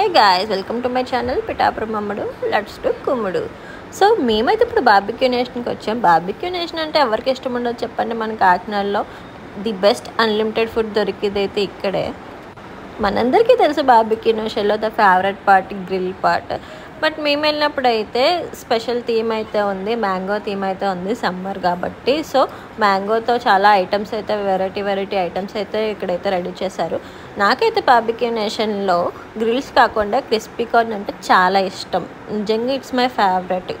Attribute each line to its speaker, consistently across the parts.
Speaker 1: Hi guys, welcome to my channel Pitapura Mammadu. Let's do Kumudu. So మేమైతే ఇప్పుడు barbecue నేషన్కి వచ్చాం. Barbecue nation అంటే ఎవరికి ఇష్టం ఉండదు చెప్పండి. మన కాకినాడలో ది బెస్ట్ అన్లిమిటెడ్ ఫుడ్ దొరికేది అయితే ఇక్కడే. మనందరికీ తెలుసు బార్బిక్యూ నేషన్లో the favourite part grill part. But మేము వెళ్ళినప్పుడు అయితే స్పెషల్ థీమ్ అయితే ఉంది, మ్యాంగో థీమ్ అయితే ఉంది సమ్మర్ కాబట్టి. సో మ్యాంగోతో చాలా ఐటమ్స్ అయితే వెరైటీ ఐటమ్స్ అయితే ఇక్కడైతే రెడీ చేశారు. నాకైతే బార్బిక్యూ నేషన్లో గ్రిల్స్ కాకుండా క్రిస్పీ కార్న్ అంటే చాలా ఇష్టం. నిజంగా ఇట్స్ మై ఫేవరెట్.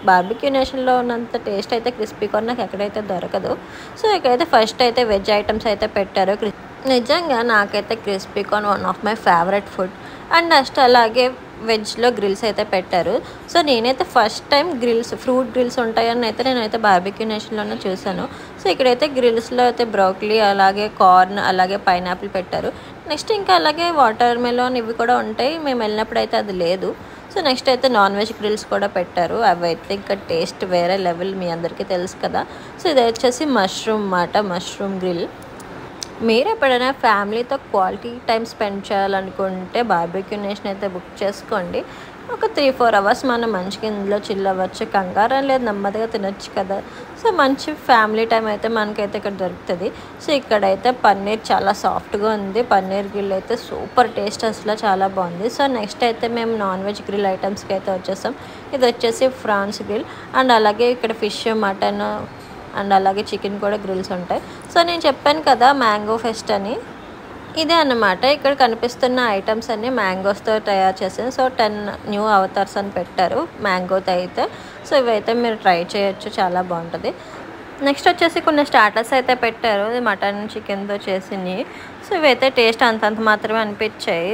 Speaker 1: బార్బిక్యూ నేషన్లో ఉన్నంత టేస్ట్ అయితే క్రిస్పీ కార్న్ నాకు ఎక్కడైతే దొరకదు. సో ఇక్కడైతే ఫస్ట్ అయితే వెజ్ ఐటమ్స్ అయితే పెట్టారు. నిజంగా నాకైతే crispy corn one of my favourite food. And next అలాగే వెజ్లో గ్రిల్స్ అయితే పెట్టారు. సో నేనైతే ఫస్ట్ టైం ఫ్రూట్ గ్రిల్స్ ఉంటాయని అయితే నేనైతే బార్బిక్యూ నేషన్లోనే చూసాను. సో ఇక్కడైతే గ్రిల్స్లో అయితే బ్రోకలీ అలాగే కార్న్ అలాగే పైనాపిల్ పెట్టారు. నెక్స్ట్ ఇంకా అలాగే వాటర్ మెలోన్ ఇవి కూడా ఉంటాయి. మేము వెళ్ళినప్పుడు అయితే అది లేదు. సో నెక్స్ట్ అయితే నాన్ వెజ్ గ్రిల్స్ కూడా పెట్టారు. అవి అయితే ఇంకా టేస్ట్ వేరే లెవెల్, మీ అందరికీ తెలుసు కదా. సో ఇది వచ్చేసి మష్రూమ్ గ్రిల్. మీరు ఎప్పుడైనా ఫ్యామిలీతో క్వాలిటీ టైం స్పెండ్ చేయాలనుకుంటే బార్బిక్యూ నేషన్ అయితే బుక్ చేసుకోండి. ఒక 3-4 అవర్స్ మనం మంచిగా ఇందులో చిల్ అవ్వచ్చు. కంగారం లేదు, నెమ్మదిగా తినొచ్చు కదా. సో మంచి ఫ్యామిలీ టైం అయితే మనకైతే ఇక్కడ దొరుకుతుంది. సో ఇక్కడైతే పన్నీర్ చాలా సాఫ్ట్గా ఉంది. పన్నీర్ గ్రిల్ అయితే సూపర్ టేస్ట్, అసలు చాలా బాగుంది. సో నెక్స్ట్ అయితే మేము నాన్ వెజ్ గ్రిల్ ఐటమ్స్కి అయితే వచ్చేసాం. ఇది వచ్చేసి ఫ్రాన్స్ గ్రిల్ అండ్ అలాగే ఇక్కడ ఫిష్, మటన్ అండ్ అలాగే చికెన్ కూడా గ్రిల్స్ ఉంటాయి. సో నేను చెప్పాను కదా మ్యాంగో ఫెస్ట్ అని, ఇదే అన్నమాట. ఇక్కడ కనిపిస్తున్న ఐటమ్స్ అన్నీ మ్యాంగోస్తో తయారు చేసాను. సో 10 న్యూ అవతార్స్ అని పెట్టారు మ్యాంగోతో అయితే. సో ఇవైతే మీరు ట్రై చేయొచ్చు, చాలా బాగుంటుంది. నెక్స్ట్ వచ్చేసి కొన్ని స్టార్టర్స్ అయితే పెట్టారు, మటన్ చికెన్తో చేసినవి. సో ఇవైతే టేస్ట్ అంతంత మాత్రమే అనిపించాయి.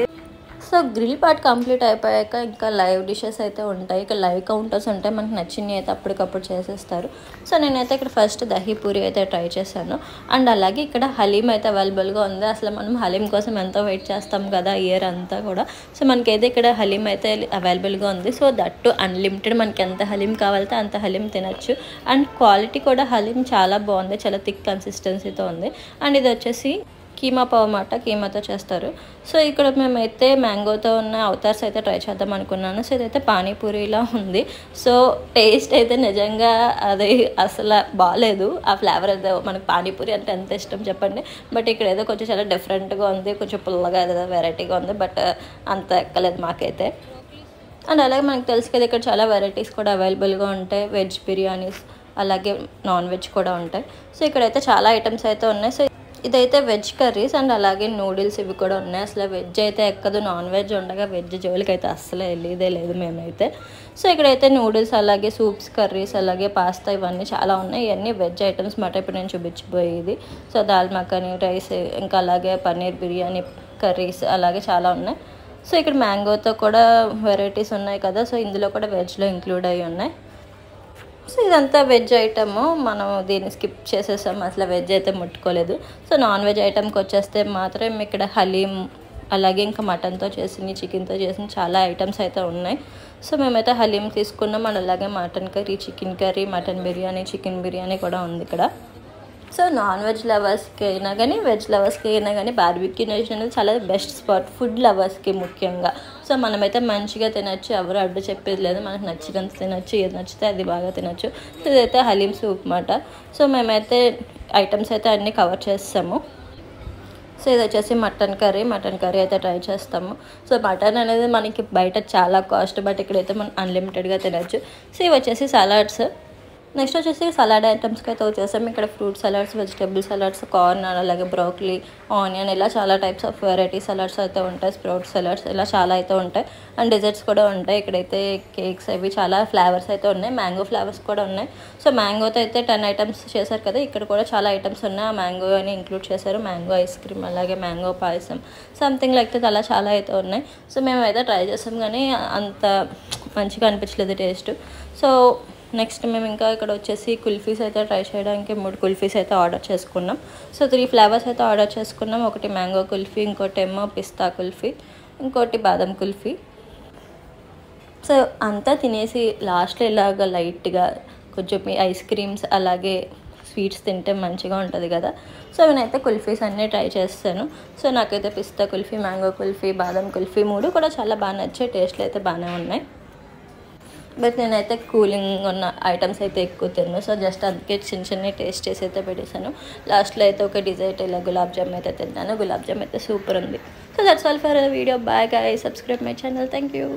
Speaker 1: సో గ్రిల్ పార్ట్ కంప్లీట్ అయిపోయాక ఇంకా లైవ్ డిషెస్ అయితే ఉంటాయి. ఇక్కడ లైవ్ కౌంటర్స్ ఉంటాయి, మనకు నచ్చినవి అయితే అప్పటికప్పుడు చేసేస్తారు. సో నేనైతే ఇక్కడ ఫస్ట్ దహీ పూరి అయితే ట్రై చేశాను. అండ్ అలాగే ఇక్కడ హలీం అయితే అవైలబుల్గా ఉంది. అసలు మనం హలీం కోసం ఎంతో వెయిట్ చేస్తాం కదా ఇయర్ అంతా కూడా. సో మనకైతే ఇక్కడ హలీం అయితే అవైలబుల్గా ఉంది. సో దట్టు అన్లిమిటెడ్, మనకి ఎంత హలీం కావాలితే అంత హలీం తినచ్చు. అండ్ క్వాలిటీ కూడా హలీం చాలా బాగుంది, చాలా థిక్ కన్సిస్టెన్సీతో ఉంది. అండ్ ఇది వచ్చేసి కీమా పావ్ అన్నమాట, కీమాతో చేస్తారు. సో ఇక్కడ మేమైతే మ్యాంగోతో ఉన్న అవతార్స్ అయితే ట్రై చేద్దాం అనుకున్నాను. సో ఇదైతే పానీపూరిలా ఉంది. సో టేస్ట్ అయితే నిజంగా అది అసలు బాగాలేదు. ఆ ఫ్లేవర్ అయితే, మనకు పానీపూరి అంటే ఎంత ఇష్టం చెప్పండి. బట్ ఇక్కడ ఏదో కొంచెం చాలా డిఫరెంట్గా ఉంది, కొంచెం పుల్లగా ఏదో వెరైటీగా ఉంది. బట్ అంత ఎక్కలేదు మాకైతే. అండ్ అలాగే మనకు తెలుసు కదా ఇక్కడ చాలా వెరైటీస్ కూడా అవైలబుల్గా ఉంటాయి. వెజ్ బిర్యానీస్ అలాగే నాన్ వెజ్ కూడా ఉంటాయి. సో ఇక్కడైతే చాలా ఐటమ్స్ అయితే ఉన్నాయి. సో ఇదైతే వెజ్ కర్రీస్ అండ్ అలాగే నూడిల్స్ ఇవి కూడా ఉన్నాయి. అసలు వెజ్ అయితే ఎక్కదు, నాన్ వెజ్ ఉండగా వెజ్ జోలికి అయితే అస్సలు వెళ్ళేదే లేదు మేమైతే. సో ఇక్కడైతే నూడిల్స్ అలాగే సూప్స్, కర్రీస్ అలాగే పాస్తా ఇవన్నీ చాలా ఉన్నాయి. ఇవన్నీ వెజ్ ఐటమ్స్ మాట ఇప్పుడు నేను చూపించిపోయేది. సో దాల్ మఖనీ రైస్, ఇంకా అలాగే పన్నీర్ బిర్యానీ, కర్రీస్ అలాగే చాలా ఉన్నాయి. సో ఇక్కడ మ్యాంగోతో కూడా వెరైటీస్ ఉన్నాయి కదా. సో ఇందులో కూడా వెజ్లో ఇంక్లూడ్ అయ్యి ఉన్నాయి. సో ఇదంతా వెజ్ ఐటము, మనం దీన్ని స్కిప్ చేసేసాం, అసలు వెజ్ అయితే ముట్టుకోలేదు. సో నాన్ వెజ్ ఐటమ్కి వచ్చేస్తే మాత్రం ఇక్కడ హలీం అలాగే ఇంకా మటన్తో చేసిన, చికెన్తో చేసిన చాలా ఐటమ్స్ అయితే ఉన్నాయి. సో మేమైతే హలీం తీసుకున్నాం. అండ్ అలాగే mutton curry, chicken curry, mutton biryani, chicken biryani కూడా ఉంది ఇక్కడ. సో నాన్ వెజ్ లవర్స్కి అయినా కానీ వెజ్ లవర్స్కి అయినా కానీ బార్బిక్యూ నేషన్ అనేది చాలా బెస్ట్ స్పాట్, ఫుడ్ లవర్స్కి ముఖ్యంగా. సో మనమైతే మంచిగా తినచ్చు, ఎవరు అడ్డు చెప్పేది లేదు, మనకు నచ్చినంత తినచ్చు, ఏది నచ్చితే అది బాగా తినచ్చు. సో ఇదైతే హలీం సూప్ అన్నమాట. సో మేమైతే ఐటమ్స్ అయితే అన్నీ కవర్ చేస్తాము. సో ఇది వచ్చేసి మటన్ కర్రీ అయితే ట్రై చేస్తాము. సో మటన్ అనేది మనకి బయట చాలా కాస్ట్, బట్ ఇక్కడైతే మనం అన్లిమిటెడ్గా తినచ్చు. సో ఇవి వచ్చేసి సలాడ్స్. నెక్స్ట్ వచ్చేసి సలాడ్ ఐటమ్స్కి అయితే వచ్చేసాం. ఇక్కడ fruit salads, vegetable salads, corn అలాగే బ్రోకలీ, ఆనియన్ ఇలా చాలా టైప్స్ ఆఫ్ వెరైటీ సలాడ్స్ అయితే ఉంటాయి. స్ప్రౌట్ సలాడ్స్ ఇలా చాలా అయితే ఉంటాయి. అండ్ డెజర్ట్స్ కూడా ఉంటాయి. ఇక్కడైతే కేక్స్ అవి చాలా ఫ్లేవర్స్ అయితే ఉన్నాయి. మ్యాంగో ఫ్లేవర్స్ కూడా ఉన్నాయి. సో మ్యాంగోతో అయితే 10 ఐటమ్స్ చేశారు కదా, ఇక్కడ కూడా చాలా ఐటమ్స్ ఉన్నాయి. ఆ మ్యాంగో అని ఇంక్లూడ్ చేశారు. మ్యాంగో ఐస్ క్రీమ్ అలాగే మ్యాంగో పాయసం సంథింగ్ లైక్ అలా చాలా అయితే ఉన్నాయి. సో మేమైతే ట్రై చేసాం కానీ అంత మంచిగా అనిపించలేదు టేస్ట్. సో నెక్స్ట్ మేము ఇంకా ఇక్కడ వచ్చేసి కుల్ఫీస్ అయితే ట్రై చేయడానికి 3 కుల్ఫీస్ అయితే ఆర్డర్ చేసుకున్నాం. సో 3 ఫ్లేవర్స్ అయితే ఆర్డర్ చేసుకున్నాం. ఒకటి మ్యాంగో కుల్ఫీ, ఇంకోటి ఏమో పిస్తా కుల్ఫీ, ఇంకోటి బాదం కుల్ఫీ. సో అంతా తినేసి లాస్ట్లో ఇలాగ లైట్గా కొంచెం ఐస్ క్రీమ్స్ అలాగే స్వీట్స్ తింటే మంచిగా ఉంటుంది కదా. సో నేనైతే కుల్ఫీస్ అన్నీ ట్రై చేస్తాను. సో నాకైతే పిస్తా కుల్ఫీ, మ్యాంగో కుల్ఫీ, బాదం కుల్ఫీ 3 కూడా చాలా బాగా నచ్చాయి. టేస్ట్లు అయితే బాగానే ఉన్నాయి. బట్ నేనైతే కూలింగ్ ఉన్న ఐటమ్స్ అయితే ఎక్కువ తిన్నాను. సో జస్ట్ అందుకే చిన్న టేస్ట్ చేసి అయితే పెట్టేశాను. లాస్ట్లో అయితే ఒక డిజర్ట్ ఇలా గులాబ్ జామ్ అయితే తిన్నాను. గులాబ్ జామ్ అయితే సూపర్ ఉంది. So that's all for video. Bye guys, subscribe my channel. Thank you.